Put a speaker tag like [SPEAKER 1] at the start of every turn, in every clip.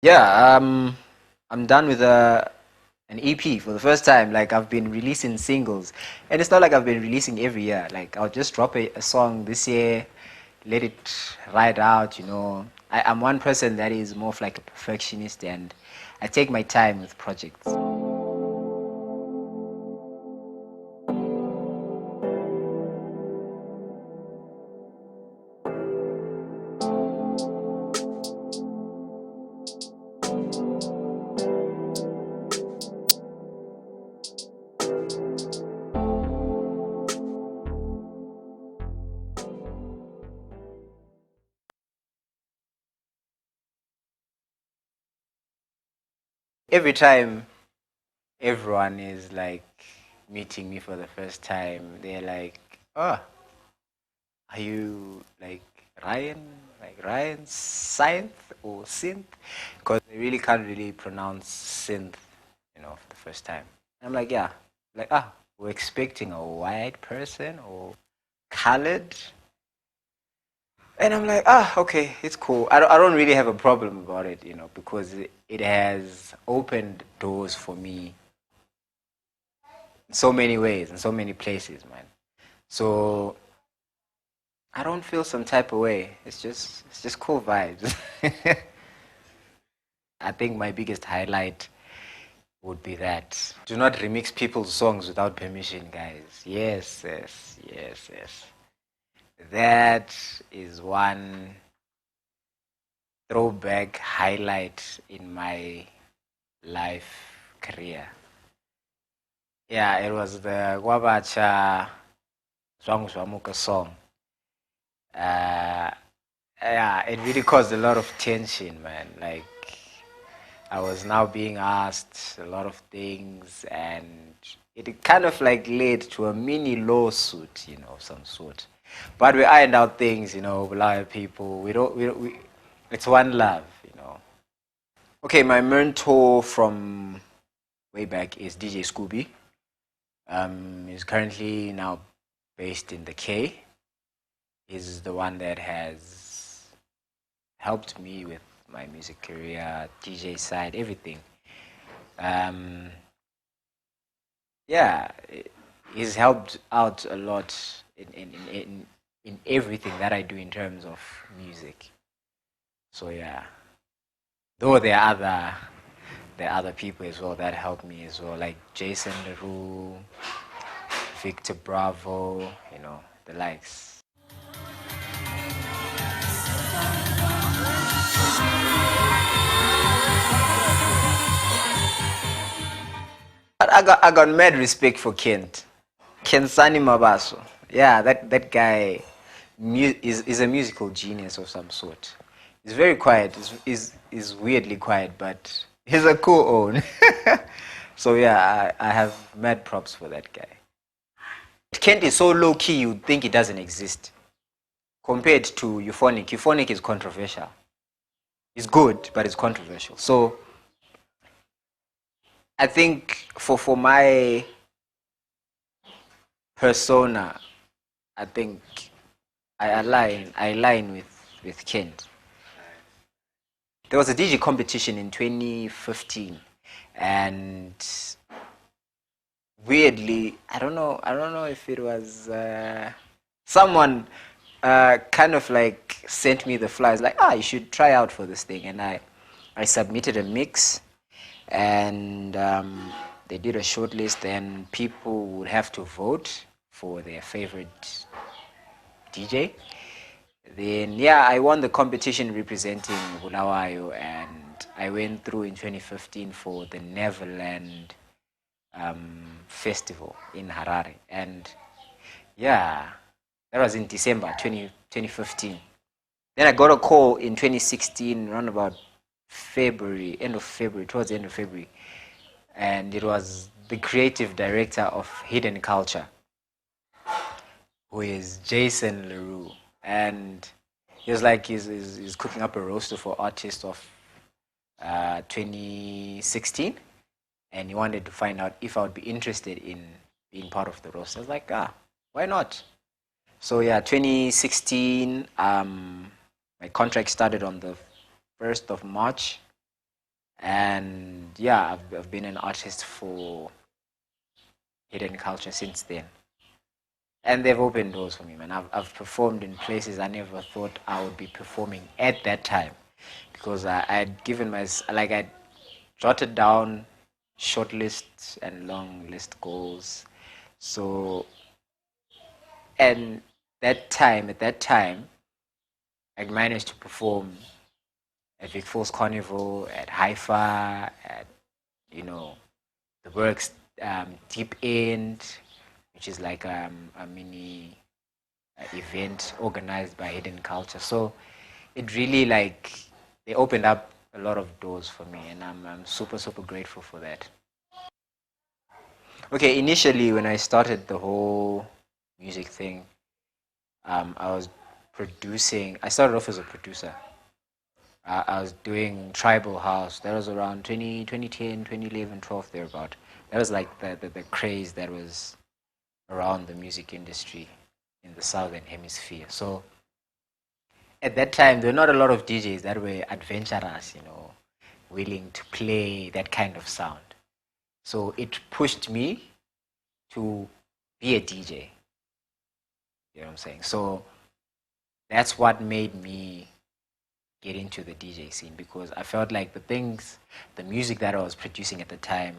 [SPEAKER 1] Yeah, I'm done with an EP for the first time. Like I've been releasing singles, and it's not like I've been releasing every year. Like I'll just drop a song this year, let it ride out. I'm one person that is more of like a perfectionist, and I take my time with projects. Every time everyone is like meeting me for the first time, they're like, "Oh, are you like Ryan, Ryan Synth or Synth?" Because they really can't really pronounce synth, for the first time. I'm like, yeah, like we're expecting a white person or colored, and I'm like, okay, it's cool. I don't really have a problem about it, because it has opened doors for me in so many ways, in so many places, man. So I don't feel some type of way. It's just cool vibes. I think my biggest highlight would be that. Do not remix people's songs without permission, guys. Yes, yes, yes, yes. That is one throwback highlight in my life career. Yeah, it was the Wabacha Zwangzwamuka song. Uh, yeah, it really caused a lot of tension, man. Like, I was now being asked a lot of things, and it kind of like led to a mini lawsuit, of some sort. But we ironed out things, we love people. It's one love. Okay, my mentor from way back is DJ Scooby. He's currently now based in the K. He's the one that has helped me with my music career, DJ side, everything. Um, yeah, he's helped out a lot in everything that I do in terms of music. So yeah, though there are other people as well that help me as well, like Jason LaRue, Victor Bravo, the likes. I got mad respect for Kent. Kensani Mabaso. Yeah, that guy is a musical genius of some sort. He's very quiet. He's weirdly quiet, but he's a cool own. So yeah, I have mad props for that guy. Kent is so low key you'd think it doesn't exist. Compared to Euphonic. Euphonic is controversial. It's good, but it's controversial. So I think for my persona, I think I align with Kent. There was a DJ competition in 2015, and weirdly, I don't know if it was someone kind of like sent me the flyers, like, you should try out for this thing, and I submitted a mix, and they did a short list, and people would have to vote for their favorite DJ. Then yeah, I won the competition representing Bulawayo, and I went through in 2015 for the Neverland festival in Harare, and yeah, that was in December 2015. Then I got a call in 2016, around about February, end of February, towards the end of February, and it was the creative director of HiddenCulture, who is Jason LaRue, and he was like he's cooking up a roster for artists of 2016, and he wanted to find out if I would be interested in being part of the roster. I was like, why not? So yeah, 2016, my contract started on the 1st of March, And yeah, I've been an artist for HiddenCulture since then. And they've opened doors for me, man. I've performed in places I never thought I would be performing at that time, because I'd given I'd jotted down short lists and long list goals. So, and at that time, I managed to perform at Vic Falls Carnival, at Haifa, at, the Works Deep End, which is like a mini event organized by HiddenCulture. So it really they opened up a lot of doors for me, and I'm super, super grateful for that. Okay, initially when I started the whole music thing, I was producing. I started off as a producer. I was doing tribal house. That was around 2010, 2011, 12, thereabout. That was like the craze that was around the music industry in the southern hemisphere. So at that time, there were not a lot of DJs that were adventurous, willing to play that kind of sound. So it pushed me to be a DJ. You know what I'm saying? So that's what made me get into the DJ scene, because I felt like the music that I was producing at the time,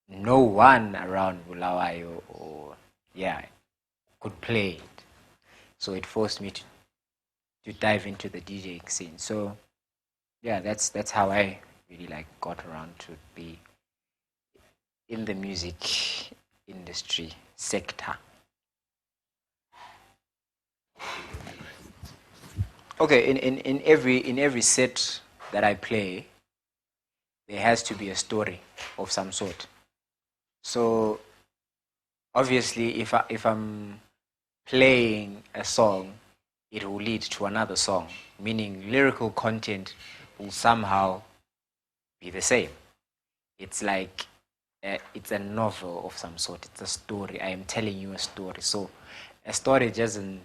[SPEAKER 1] no one around Bulawayo could play it. So it forced me to dive into the DJing scene. So yeah, that's how I really got around to be in the music industry sector. Okay, in every set that I play, there has to be a story of some sort. So obviously, if I'm playing a song, it will lead to another song, meaning lyrical content will somehow be the same. It's like it's a novel of some sort. It's a story. I am telling you a story. So a story doesn't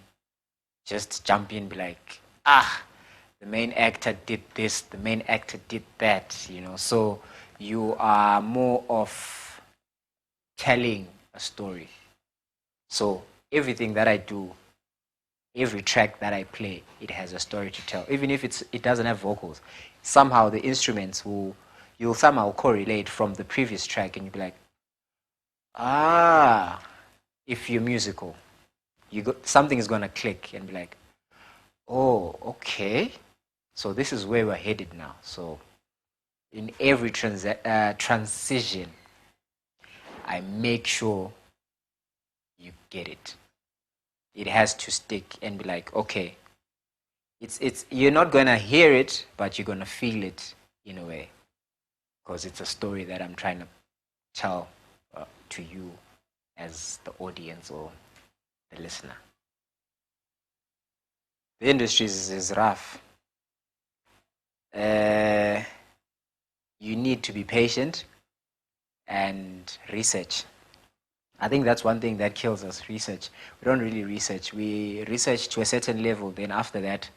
[SPEAKER 1] just jump in and be like, the main actor did this, the main actor did that, So you are more of telling a story. So everything that I do, every track that I play, it has a story to tell. Even if it doesn't have vocals, somehow the instruments you'll somehow correlate from the previous track, and you'll be like, if you're musical, something is gonna click and be like, oh, okay, so this is where we're headed now. So in every transition, I make sure you get it. It has to stick and be like, okay, it's you're not gonna hear it, but you're gonna feel it in a way, because it's a story that I'm trying to tell to you as the audience or the listener. The industry is rough. You need to be patient and research. I think that's one thing that kills us, research. We don't really research. We research to a certain level, then after that,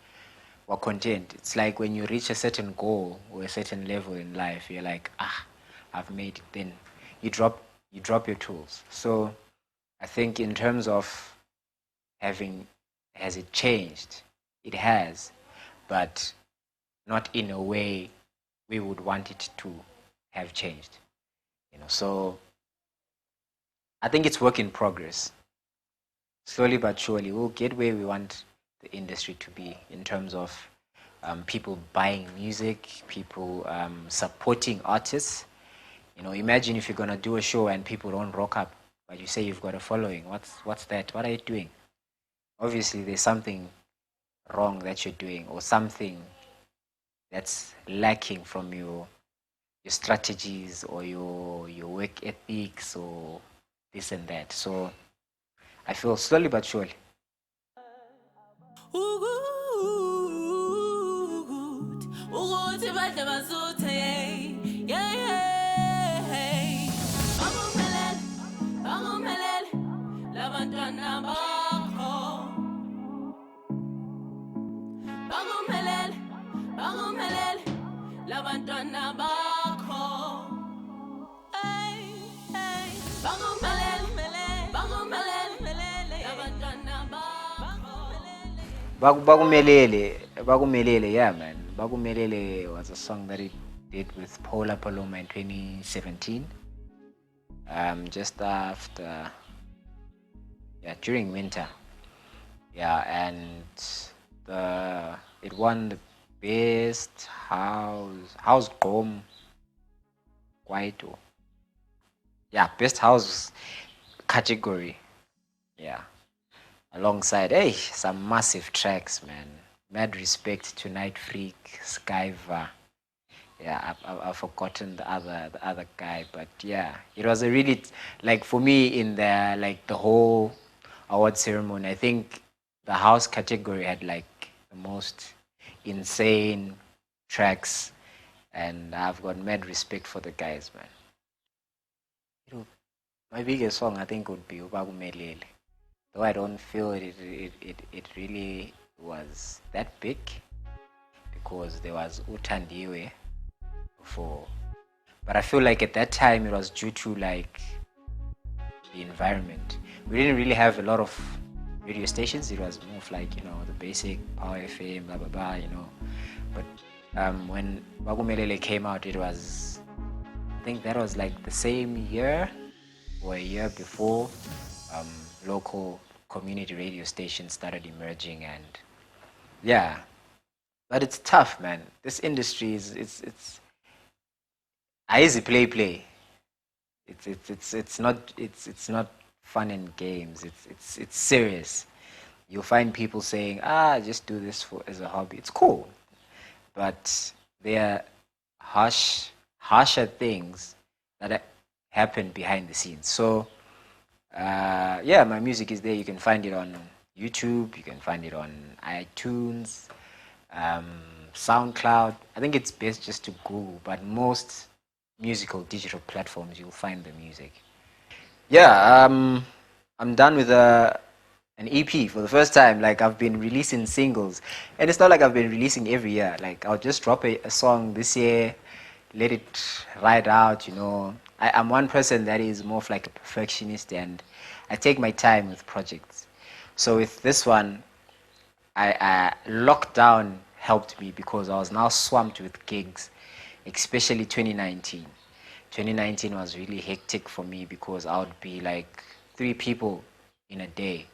[SPEAKER 1] we're content. It's like when you reach a certain goal or a certain level in life, you're like, I've made it. Then you drop your tools. So I think in terms of has it changed? It has, but not in a way we would want it to have changed. So I think it's work in progress. Slowly but surely, we'll get where we want the industry to be in terms of people buying music, people supporting artists. Imagine if you're gonna do a show and people don't rock up, but you say you've got a following. What's that? What are you doing? Obviously, there's something wrong that you're doing, or something that's lacking from your strategies or your work ethics or this and that. So I feel slowly but surely. Bakumelele, yeah, man. Bakumelele was a song that he did with Paula Paloma in 2017. Just after, yeah, during winter. Yeah, and it won the best house gqom kwaito. Yeah, best house category. Yeah. Alongside, some massive tracks, man. Mad respect to Night Freak, Skyver. Yeah, I've forgotten the other guy, but yeah, it was a really, like, for me, in the whole award ceremony, I think the house category had like the most insane tracks, and I've got mad respect for the guys, man. My biggest song, I think, would be Ubakumelele. Though I don't feel it really was that big, because there was Utandiwe before. But I feel like at that time it was due to like the environment. We didn't really have a lot of radio stations. It was more of like, the basic Power FM, blah blah blah, But when Bakumelele came out, it was, I think that was like the same year or a year before local community radio stations started emerging. And yeah, but it's tough, man. This industry it's easy play. It's not fun and games. It's serious. You'll find people saying, just do this as a hobby. It's cool, but there are harsher things that happen behind the scenes. So yeah, my music is there. You can find it on YouTube. You can find it on iTunes, SoundCloud. I think it's best just to Google, but most musical digital platforms you'll find the music. Yeah, I'm done with an EP for the first time. Like, I've been releasing singles, and it's not like I've been releasing every year. Like, I'll just drop a song this year, let it ride out. I'm one person that is more of like a perfectionist, and I take my time with projects. So with this one, lockdown helped me because I was now swamped with gigs, especially 2019. 2019 was really hectic for me because I would be like 3 people in a day.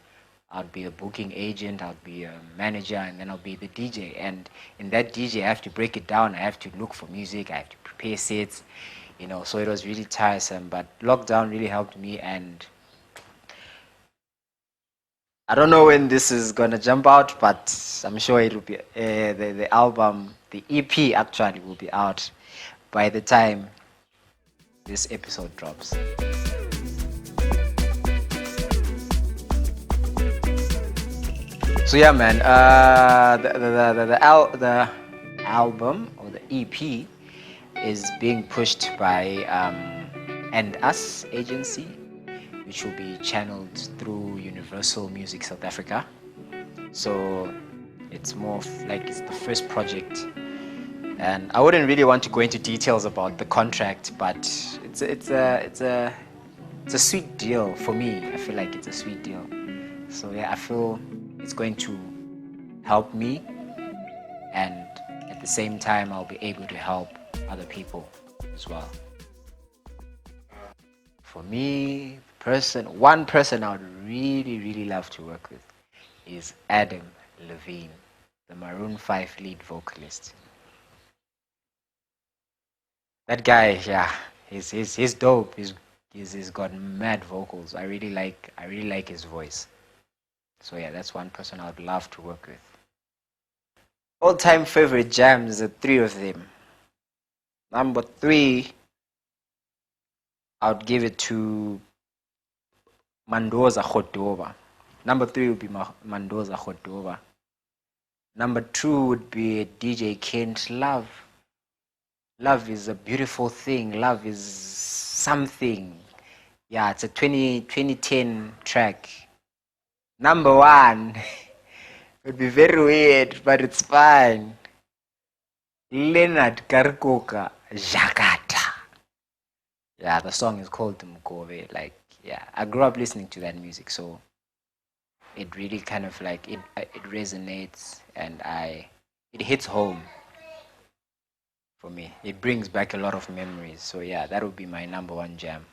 [SPEAKER 1] I'd be a booking agent, I'd be a manager, and then I'll be the DJ. And in that DJ, I have to break it down. I have to look for music. I have to prepare sets, so it was really tiresome. But lockdown really helped me, and I don't know when this is gonna jump out, but I'm sure it will be the album, the EP actually will be out by the time this episode drops. So yeah, man, the album or the EP is being pushed by AndUs agency, which will be channeled through Universal Music South Africa. So it's more of like it's the first project, and I wouldn't really want to go into details about the contract, but it's a sweet deal for me. I feel like it's a sweet deal. So yeah, I feel it's going to help me, and at the same time I'll be able to help other people as well. For me, one person I would really love to work with is Adam Levine, the Maroon 5 lead vocalist. That guy, yeah, he's dope. He's got mad vocals. I really like his voice. So yeah, that's one person I'd love to work with. All-time favorite jams, the 3 of them. Number 3, I would give it to Mandoza Khotoba. Number 3 would be Mandoza Khotoba. Number 2 would be DJ Kent, Love. Love is a beautiful thing. Love is something. Yeah, it's a 2010 track. Number 1 would be very weird, but it's fine. Leonard Karikoka Jakata. Yeah, the song is called Mkobe. Like, yeah, I grew up listening to that music, so it really kind of like it resonates, and it hits home for me. It brings back a lot of memories. So yeah, that would be my number one jam.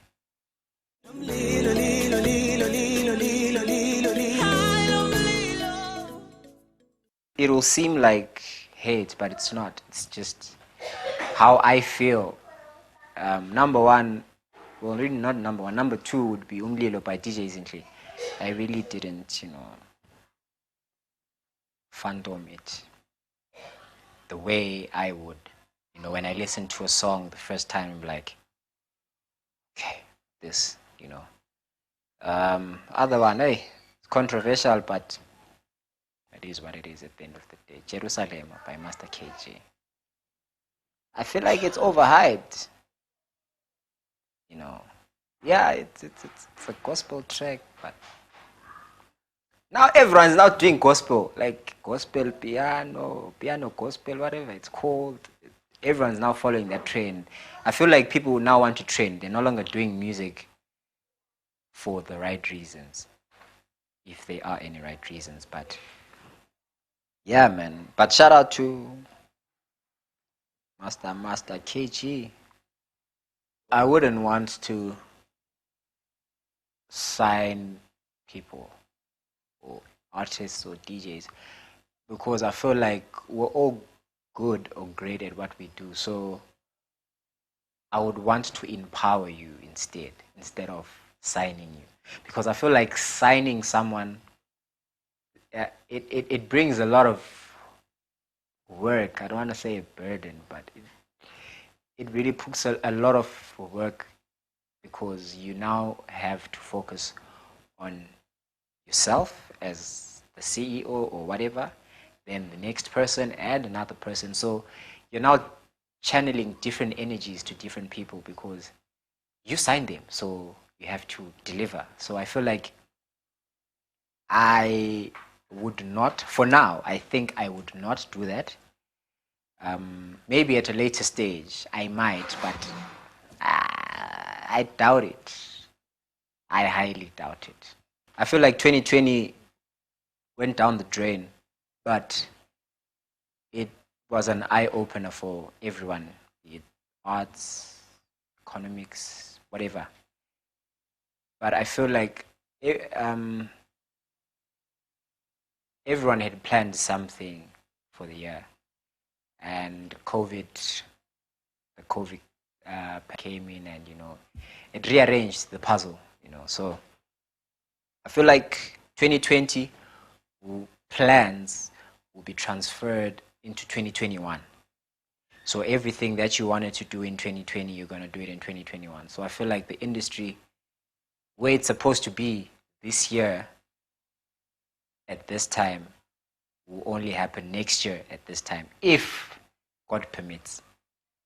[SPEAKER 1] It will seem like hate, but it's not. It's just how I feel. Number one, well, really not number one. Number two would be Umlilo by DJ Zinhle. I really didn't, phantom it the way I would. When I listen to a song the first time, I'm like, okay, this, Other one, hey, it's controversial, but it is what it is at the end of the day. Jerusalem by Master KG. I feel like it's overhyped. Yeah, it's a gospel track, but now everyone's now doing gospel, like gospel piano gospel, whatever it's called. Everyone's now following that trend. I feel like people now want to trend. They're no longer doing music for the right reasons, if there are any right reasons. But yeah, man. But shout out to Master KG. I wouldn't want to sign people or artists or DJs because I feel like we're all good or great at what we do. So I would want to empower you instead of signing you, because I feel like signing someone, it brings a lot of work. I don't want to say a burden, but it really puts a lot of work, because you now have to focus on yourself as the CEO or whatever, then the next person and another person. So you're now channeling different energies to different people because you signed them, so you have to deliver. So I feel like I would not, for now, I think I would not do that. Maybe at a later stage I might, but I doubt it. I highly doubt it. I feel like 2020 went down the drain, but it was an eye-opener for everyone, be it arts, economics, whatever. But I feel like everyone had planned something for the year, and the COVID came in, and it rearranged the puzzle. So I feel like 2020 plans will be transferred into 2021. So everything that you wanted to do in 2020, you're going to do it in 2021. So I feel like the industry, where it's supposed to be this year at this time, will only happen next year at this time, if God permits.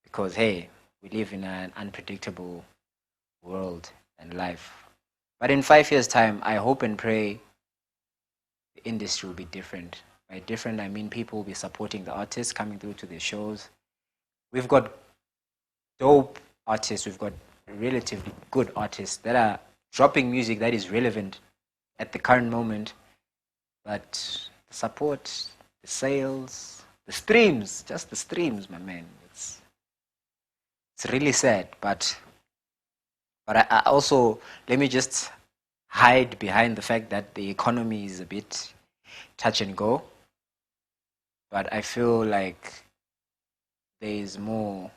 [SPEAKER 1] Because, hey, we live in an unpredictable world and life. But in 5 years' time, I hope and pray the industry will be different. By different, I mean people will be supporting the artists coming through to their shows. We've got dope artists. We've got relatively good artists that are dropping music that is relevant at the current moment. But the support, the sales, the streams, just the streams, my man. It's really sad. But I also, let me just hide behind the fact that the economy is a bit touch and go. But I feel like there is more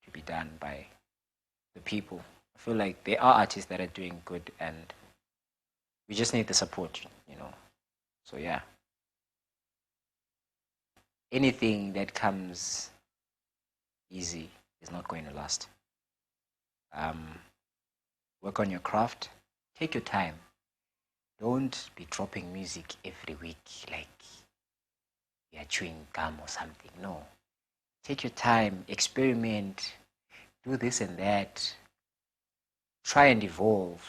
[SPEAKER 1] to be done by the people. I feel like there are artists that are doing good, and we just need the support, So yeah. Anything that comes easy is not going to last. Work on your craft. Take your time. Don't be dropping music every week like you're chewing gum or something. No. Take your time. Experiment. Do this and that. Try and evolve.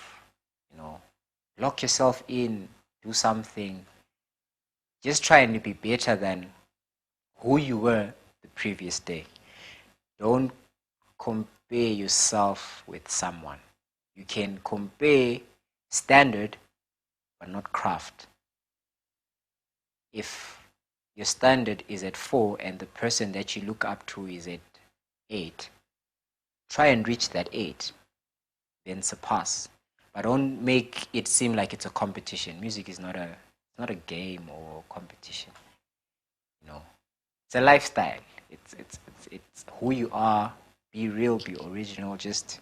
[SPEAKER 1] Lock yourself in. Do something. Just try and be better than who you were the previous day. Don't compare yourself with someone. You can compare standard, but not craft. If your standard is at 4 and the person that you look up to is at 8, try and reach that 8, then surpass. But don't make it seem like it's a competition. Music is not a game or competition. It's a lifestyle. It's who you are. Be real, be original. Just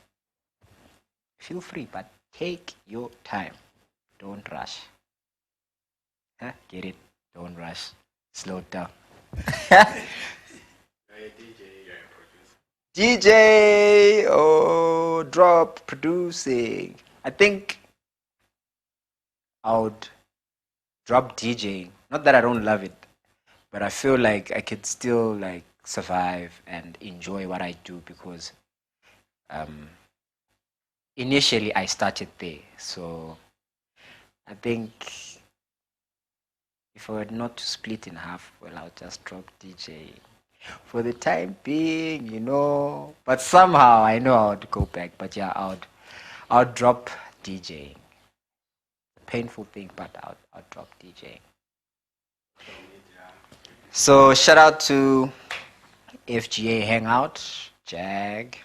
[SPEAKER 1] feel free, but take your time. Don't rush. Huh? Get it? Don't rush. Slow down. DJ, oh, drop producing. I think I would drop DJing. Not that I don't love it, but I feel like I could still like survive and enjoy what I do because initially I started there. So I think if I were not to split in half, well, I'll just drop DJing for the time being, But somehow I know I would go back. But yeah, I'll drop DJing. Painful thing, but I'll drop DJing. So shout out to FGA Hangawt Jag.